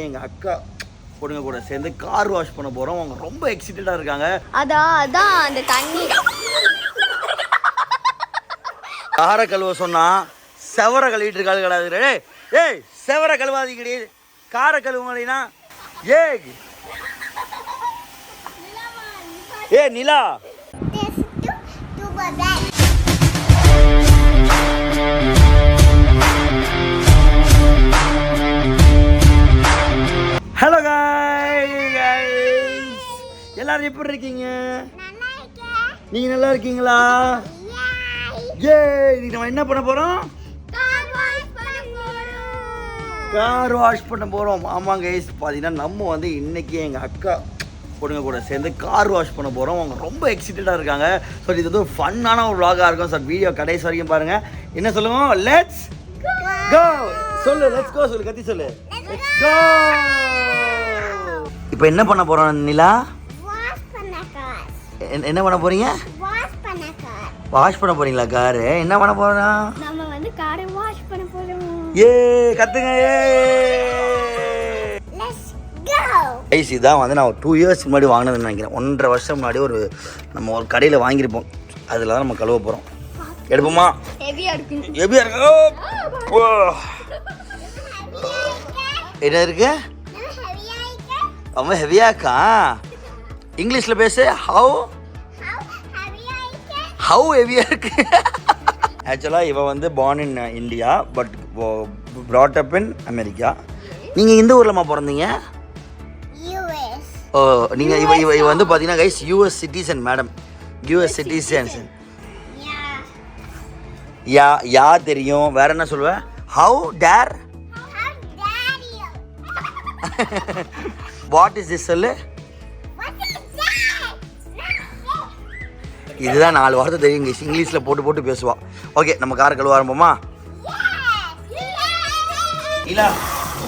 எங்க அக்கா பொண்ணுங்க கூட சேர்ந்து கார் வாஷ் பண்ண போறோம். அவங்க ரொம்ப எக்ஸைட்டடா இருக்காங்க. அதான் அந்த தண்ணி காரை கழுவ சொன்னா செவர கழுவிட்டு இருக்காது கிடையாது. ஏய் செவர கழுவாதீங்கடி, காரை கழுவுங்களா. ஏ நிலா, ஹலோ गाइस, எல்லாரும் எப்படி இருக்கீங்க? நீங்க நல்லா இருக்கீங்களா? இன்னைக்கு நம்ம என்ன பண்ண போறோம்? கார் வாஷ் பண்ண போறோம். ஆமா गाइस, பாத்தீங்கன்னா நம்ம வந்து இன்னைக்கு எங்க அக்கா பொண்ணுங்க கூட சேர்ந்து கார் வாஷ் பண்ண போறோம். அவங்க ரொம்ப எக்ஸைட்டடா இருக்காங்க. ஸோ இது வந்து ஒரு ஃபன்னான ஒரு vlog-ஆ இருக்கும். சார் வீடியோ கடைசி வரைக்கும் பாருங்க. என்ன சொல்லுவோம்? லெட்ஸ் கோ சொல்லு, லெட்ஸ் கோ சொல்லு, கத்தி சொல்லு, லெட்ஸ் கோ. இப்போ என்ன பண்ண போறோம் நிலா? என்ன பண்ண போறீங்க? வாஷ் பண்ண போறீங்களா கார்? என்ன பண்ண போறோம்? நம்ம வந்து காரை வாஷ் பண்ண போறோம். கத்துங்க. Let's go. ஐஸ் இதான் வந்து நான் 2 இயர்ஸ் முன்னாடி வாங்கினதுன்னு நினைக்கிறேன். 1.5 வருஷம் முன்னாடி நம்ம ஒரு கடையில் வாங்கியிருப்போம். அதில் தான் நம்ம கழுவ போகிறோம். எடுப்போமா? ஹெவியா இருக்கு. என்ன இருக்கு? ரொம்ப ஹெவியா இருக்கா? இங்கிலீஷ்ல பேசு. ஹவு ஹெவியா இருக்கு? ஆக்சுவலாக இவன் வந்து born in India but brought up in America. நீங்கள் இந்த ஊர்லமா பிறந்தீங்க? ஓ, நீங்கள் இவ வந்து பார்த்தீங்கன்னா guys US citizen madam. US citizens. Yeah தெரியும். வேற என்ன சொல்லுவேன்? How dare. What is this சொல்லு. இதுதான் 4 வார்த்தை தெரியும். இங்கிலீஷில் போட்டு பேசுவா. ஓகே, நம்ம காரை கழுவ ஆரம்பமா? இல்ல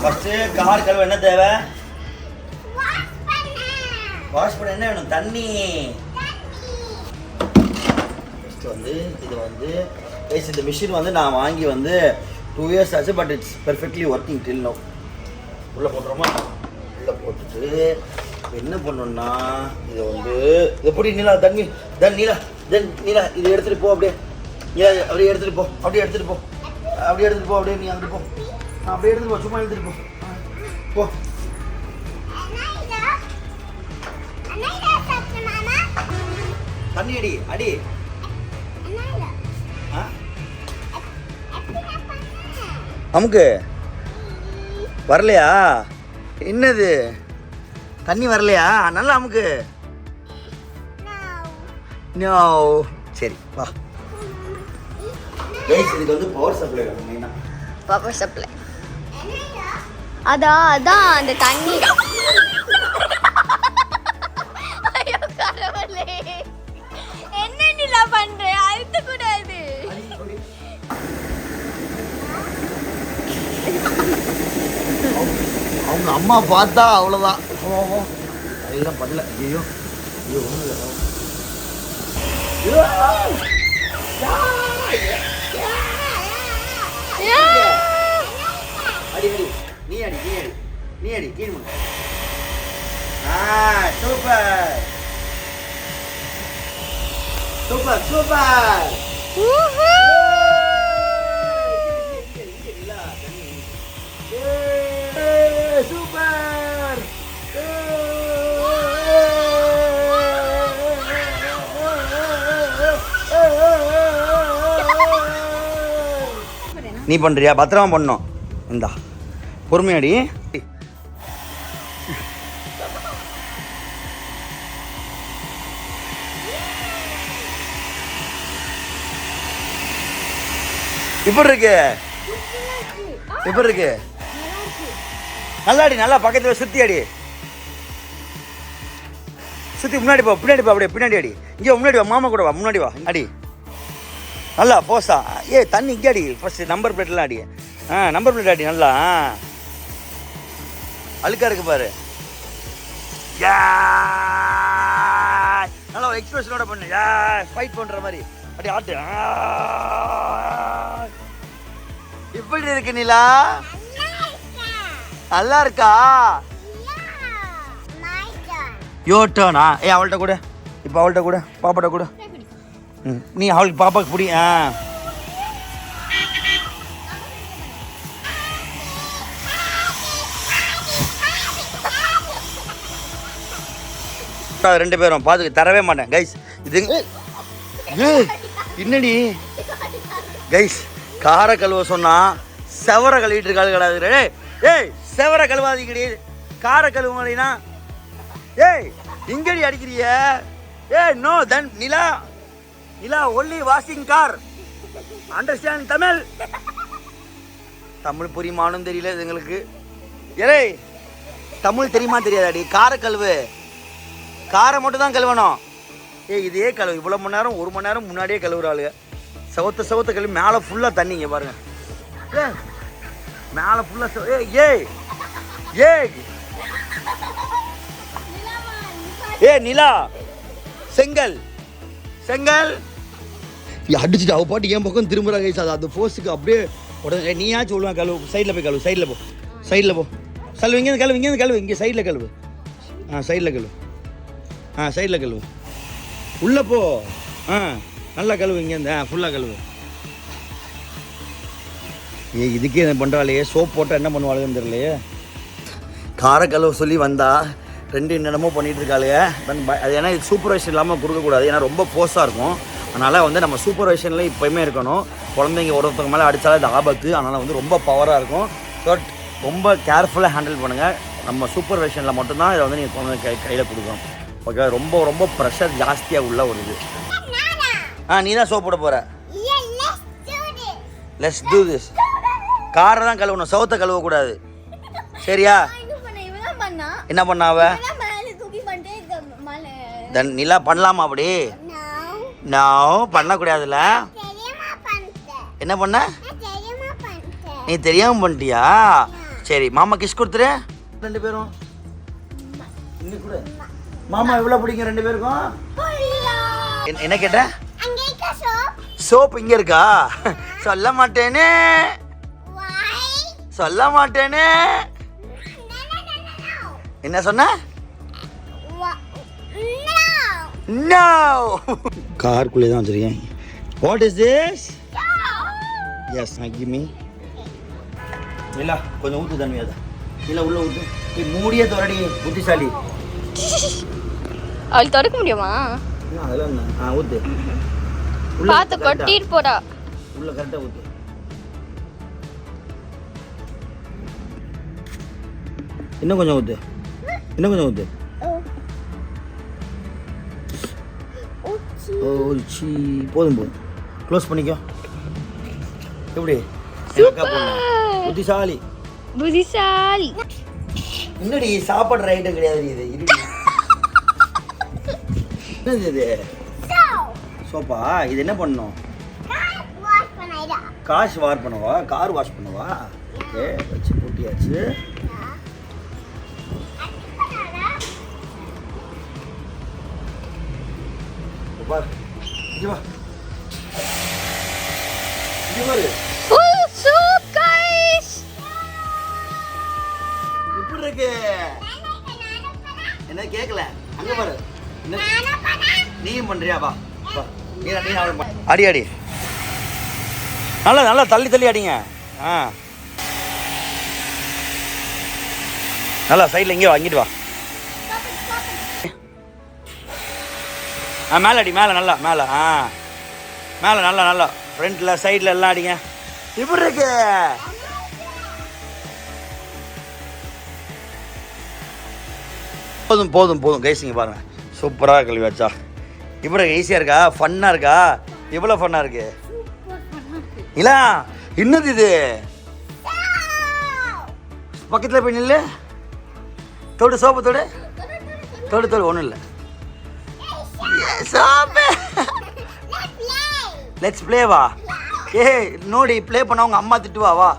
ஃபர்ஸ்ட் கார் கழுவ என்ன தேவை? வாஷ் பண்ண என்ன வேணும்? தண்ணி. ஃபர்ஸ்ட் வந்து இது வந்து இந்த மிஷின் வந்து நான் வாங்கி வந்து 2 இயர்ஸ் ஆச்சு. But it's perfectly working till now. உள்ளே போட்டுறோமா? உள்ளே போட்டுட்டு என்ன பண்ணணும்னா இதை வந்து எப்படி நீலா தண்ணி நீலா இதை எடுத்துகிட்டு போ. அப்படியே அப்படியே எடுத்துகிட்டு போ. அப்படியே எடுத்துகிட்டு போ. அப்படியே நீ அங்கிட்டு போ. அப்படியே எடுத்துகிட்டு போ. சும்மா எடுத்துகிட்டு போ. தண்ணி அடி. நமக்கு வரலையா? என்னது தண்ணி வரலையா? நல்லா நமக்கு. நோ. சரி வா. இதுக்கு வந்து பவர் சப்ளை வேணும் மெயினா. Power supply. அதான் அந்த தண்ணி. ஐயோ கடவுளே, என்ன நிலா பண்ற? அழுத்த கூடாது. அவங்க அம்மா பார்த்தா அவ்வளோதான். அதெல்லாம் பண்ணல. ஐயோ அடி நீ அடி கீழ். சூப்பர். சூப்பர். நீ பண்றியா? பத்திரமா பண்ணணும். இந்தா பொறுமையாடி. இப்படி இருக்கு. நல்லா பக்கத்துல சுத்தி அடி. சுத்தி முன்னாடி போ. அப்படியே பின்னாடி அடி. இங்கே முன்னாடி வா. மாமா கூட வா. முன்னாடி வா. அடி நல்லா போசா. தண்ணி இங்கே அடி. ஃபர்ஸ்ட் நம்பர் பிளேட்லாம் அடி. நம்பர் பிளேட் அடி. நல்லா அழுக்கா இருக்கு பாரு. நல்லா எக்ஸ்பிரஷனோட பண்ணு. ஃபைட் பண்ற மாதிரி அப்படி ஆட்டு. இப்படி இருக்கு நிலா? நல்லா இருக்கா? யோ டர்னா? அவள்கிட்ட கூட இப்போ அவள்கிட்ட கூட பாப்பாட்ட கூட. நீ அவளுக்கு பாப்பாக்கு பிடி. ரெண்டு பேரும் பார்த்து தரவே மாட்டேன் கைஸ். இது என்னடி கைஸ், கார கழுவ சொன்னா செவர கழுவிட்டு இருக்காது கிடையாது. ஏய் செவர கழுவாதீங்கடி, கார கழுவுனா. ஏய் இங்கடி அடிக்கிறிய? ஏய் no then Nila Nila only washing car. Understand Tamil? Tamil புரியுமானும் தெரியல எங்களுக்கு. ஏய் தமிழ் தெரியுமா தெரியாதாடி? கார கழுவு, காரை மட்டும் தான் கழுவணும். இதே கழுவு இவ்வளோ மணி நேரம், 1 மணி நேரம் முன்னாடியே கழுவுறாளுங்க. சவுத்த கழுவி மேலே ஃபுல்லாக தண்ணிங்க பாருங்க. மேலே ஃபுல்லாக நிலா செங்கல் செங்கல் அடிச்சுட்டு அவ பாட்டு என் பக்கம் திரும்புறாங்க. அந்த ஃபோர்ஸுக்கு அப்படியே உடனே நீயாச்சும் சொல்லுவேன் கழுவு. சைடில் போய் கழுவு, சைடில் போ, சைடில் போ. கழுவு இங்கேருந்து கழுவு, இங்கேருந்து கழுவு, இங்கே சைடில் கழுவு. சைடில் கழுவு. சைடில் கழுவு. உள்ளே போ. நல்லா கழுவு, இங்கேருந்து ஃபுல்லாக கழுவு. இதுக்கே என்ன பண்ணுறாளையே, சோப் போட்டால் என்ன பண்ணுவாளுன்னு தெரியலையே. கார கழுவு சொல்லி வந்தா 2 என்னமோ பண்ணிகிட்டு இருக்காளுங்க. அது ஏன்னா இது சூப்பர்வைசர் இல்லாமல் கொடுக்கக்கூடாது, ஏன்னா ரொம்ப ஃபோர்ஸாக இருக்கும். அதனால் வந்து நம்ம சூப்பர்வைசனில் எப்போயுமே இருக்கணும். குழந்தைங்க ஒருத்தவங்க மேலே அடித்தாலும் அது ஆபத்து. அதனால் வந்து ரொம்ப பவராக இருக்கும். பட் ரொம்ப கேர்ஃபுல்லாக ஹேண்டில் பண்ணுங்கள். நம்ம சூப்பர்வைசனில் மட்டும்தான் இதை வந்து நீங்கள் குழந்தை கையில் கொடுக்கணும். ஓகே, ரொம்ப ரொம்ப ப்ரெஷர் ஜாஸ்தியாக உள்ள ஒரு இது. நீ தான் சோப் போட போகிற. Let's do this. காரை தான் கழுவணும், சவுத்தை கழுவக்கூடாது. சரியா? என்ன பண்ணாவ? நிலா பண்ணலாமா அப்படி? நான் பண்ணக்கூடாதுல்ல. என்ன பண்ண? நீ தெரியாம பண்ணிட்டியா? சரி, மாமா கிஸ் கொடுத்துரு 2 பேரும். இங்க கூட மாமா எவ்வளவு பிடிக்கும் 2 பேருக்கும்? என்ன கேட்ட? சோப் இங்க இருக்கா? சொல்ல மாட்டேனே, சொல்ல மாட்டேனே. என்ன சொன்ன? நோ. காருக்குள்ளே தான் வச்சிருக்கேன். What is this? Yes, give me. இல்ல கொஞ்சம் ஊத்து தண்ணி. அதை இல்ல உள்ள ஊத்து. நீ மூடியே தோரடி, புத்திசாலி. அவள் திறக்க முடியுமா? அதெல்லாம் ஊத்து. பார்த்து கொட்டிட்டு போடா. உள்ள கரெக்டா ஊத்து. இன்னும் கொஞ்சம் ஊத்து, இன்னும் கொஞ்சம் ஊத்து. போதும் போதும், க்ளோஸ் பண்ணிக்கோ. எப்படி? புத்திசாலி புத்திசாலி. இன்னடி சாப்பாடு ரைட்டும் கிடையாது இது. என்னது இது? சோப்பா? இது என்ன பண்ணணும்? காசு வாஷ் பண்ணவா? கார் வாஷ் பண்ணவா? ஓகே, வச்சு பூட்டியாச்சு. பாரு, இங்க வா, இங்க பாரு. Soup guys. எப்படி இருக்கு? என்ன கேக்கல? அங்க பாரு. நீயும் பண்றியா? வா வா, நீ அடி அடி. நல்லா நல்லா தள்ளி தள்ளி அடிங்க. நல்லா சைடில் இங்கே வாங்கிட்டு வா. மேலே அடி, மேலே நல்லா, மேலே மேலே நல்லா நல்லா ஃப்ரண்ட்டில் சைடில் எல்லாம் அடிங்க. இப்படி இருக்கு. போதும் போதும் போதும் கைஸிங்க பாருங்க, சூப்பராக கழுவி வச்சா. இப்படி ஈஸியாக இருக்கா? ஃபன்னாக இருக்கா? எவ்வளோ ஃபன்னாக இருக்கு இல்ல? என்னது இது? பக்கத்தில் போய் நில்லு. தொடு, சோப்பு தொடு, தொடு தொடு. ஒன்றும் இல்லை. சோப்பு. Let's play. வா. நோடி ப்ளே பண்ண உங்கள் அம்மா திட்டுவா. வா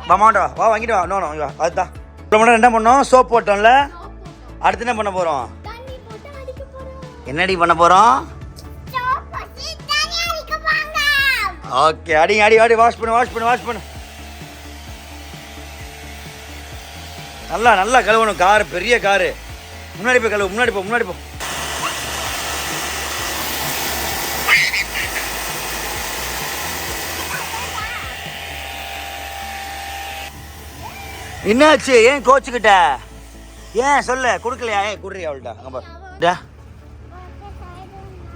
மாமாண்டா, வா வாங்கிட்டு வா. நோ வா. அதுதான் இவ்வளோ மட்டும் என்ன பண்ணோம்? சோப் போட்டோம்ல. அடுத்து என்ன பண்ண போகிறோம்? என்னடி பண்ண போகிறோம்? ஓகே, அடி அடி அடி. வாஷ் பண்ணு வாஷ் பண்ணு வாஷ் பண்ணு. நல்லா நல்லா கழுவணும். காரு பெரிய காரு. முன்னாடி போய் கழுவு. முன்னாடி போ, முன்னாடி போ. என்னாச்சு? ஏன் கோச்சுக்கிட்ட? ஏன் சொல்ல கொடுக்கலையா? ஏன் குடுறியா அவள்கிட்ட?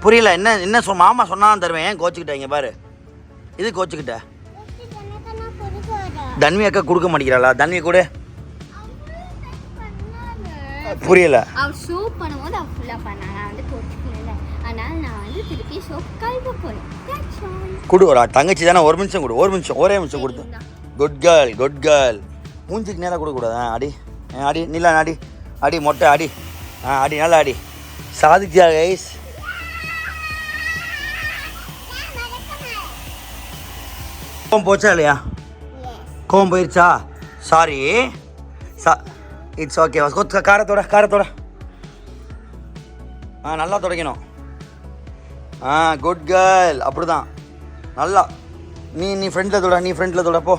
புரியல. என்ன மாமா சொன்னாலும் தருவேன். ஏன் கோச்சுக்கிட்ட? பாரு, இது கோச்சுக்கிட்ட. தன்வி அக்கா கொடுக்க மாட்டேங்கிறாளா? தன்வி கூட புரியல. அவ சோப் பண்ணும்போது அவ ஃபுல்லா பண்ணா. நான் வந்து கோச்சுக்கல. அதனால நான் வந்து திருப்பி சோப் கழுவ போறேன். குடு. ஒரு தங்கச்சி தானே. ஒரு நிமிஷம் கொடு. ஒரு நிமிஷம், ஒரே நிமிஷம் கொடுத்து. Good girl, good girl. மூஞ்சிக்கு நேராக கொடுக்கக்கூடாது. அடி அடி நிலா அடி அடி மொட்டை அடி. அடி நல்லா அடி. சாதிச்சியா கைஸ்? கோவம் போச்சா இல்லையா? கோவம் போயிடுச்சா? சாரி. It's okay. காரத்தோட நல்லா துடைக்கணும். Good girl. அப்படிதான். நல்லா நீ ஃப்ரெண்டில் தொட போ.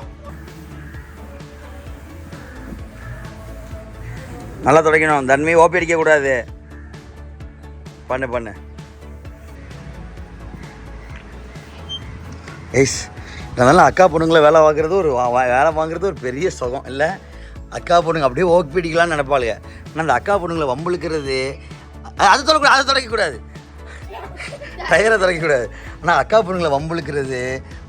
நல்லா துடைக்கணும். தன்மை ஓப்பி அடிக்கக்கூடாது. பண்ணு. எஸ், இதனால அக்கா பொண்ணுங்களை வேலை வாங்குறது ஒரு பெரிய சுகம் இல்லை? அக்கா பொண்ணுங்க அப்படியே ஓப்பி அடிக்கலான்னு நினைப்பாளுங்க. ஆனால் அந்த அக்கா பொண்ணுங்களை வம்புழுக்கிறது அது துடைக்கக்கூடாது. டயரை துடைக்கக்கூடாது. ஆனால் அக்கா பொண்ணுங்களை வம்புழுக்கிறது,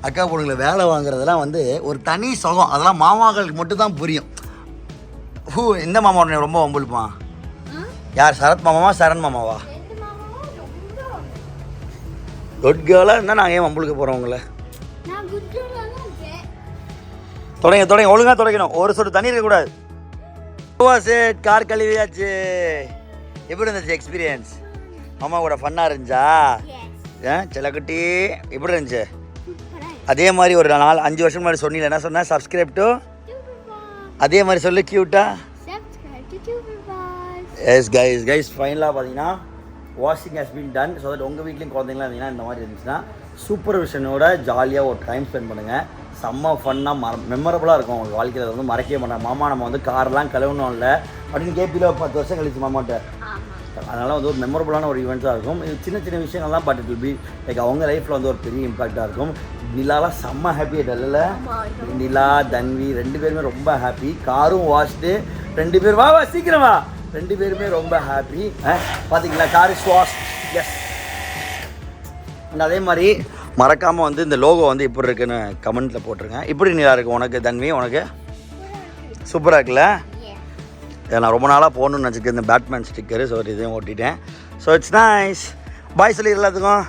அக்கா பொண்ணுங்களை வேலை வாங்குறதெல்லாம் வந்து ஒரு தனி சுகம். அதெல்லாம் மாமாக்களுக்கு மட்டும் தான் புரியும். இந்த மாமா உடனே ரொம்ப வம்புழுப்பான். யார்? சரத் மாமாவா சரண் மாமாவா? குட் கேர்ளாக இருந்தால் நாங்கள் ஏன் வம்புழுக்க போகிறோம் உங்களை? தொடங்க ஒழுங்காக துடைக்கணும். ஒரு சொட்டு தண்ணி இருக்கக்கூடாது. சேட் கார் கழுவியாச்சு. எப்படி இருந்துச்சு எக்ஸ்பீரியன்ஸ்? மாமா கூட ஃபன்னாக இருந்துச்சா? செல்லக்குட்டி எப்படி இருந்துச்சு? அதே மாதிரி ஒரு 4-5 வருஷம் முன்னாடி சொன்னீங்க. என்ன சொன்ன? Subscribe to. அதே மாதிரி சொல்லு கியூட்டா. எஸ் கைஸ் ஃபைனலாக பார்த்தீங்கன்னா washing has been done. So that உங்கள் வீட்லேயும் குழந்தைங்களாம் இருந்தீங்கன்னா இந்த மாதிரி இருந்துச்சுன்னா சூப்பர்விஷனோட ஜாலியாக ஒரு டைம் ஸ்பெண்ட் பண்ணுங்கள். செம்ம ஃபன்னாக மெமரபுளாக இருக்கும் உங்களுக்கு வாழ்க்கையில். வந்து மறக்கவே மாட்டேன். மாமா நம்ம வந்து காரெலாம் கழுவணும் இல்லை அப்படின்னு கேபியில் 10 வருஷம் கழிச்சு மாமாட்ட. அதனால் வந்து ஒரு மெமரபுளான ஒரு ஈவெண்ட்ஸாக இருக்கும். இது சின்ன விஷயங்கள் தான். But it will be like அவங்க லைஃப்பில் வந்து ஒரு பெரிய இம்பாக்டாக இருக்கும். நிலாலாம் செம்ம ஹாப்பி இல்லை? நிலா தன்வி 2 பேருமே ரொம்ப ஹாப்பி. காரும் வாஷ்டு 2 பேர் வா சீக்கிரம் வா. 2 பேருமே ரொம்ப ஹாப்பி. பார்த்தீங்களா? Car is wash. எஸ். அதே மாதிரி மறக்காமல் வந்து இந்த லோகோ வந்து எப்படி இருக்குன்னு கமெண்ட்டில் போட்டிருங்க. இப்படி நிலா இருக்குது உனக்கு தன்வி? உனக்கு சூப்பராக இருக்குல்ல? நான் ரொம்ப நாளாக போகணுன்னு நினச்சிருக்கேன் இந்த பேட்மேன் ஸ்டிக்கரு. ஸோ இதையும் ஓட்டிட்டேன். So it's nice. பாய் சொல்லி எல்லாத்துக்கும்.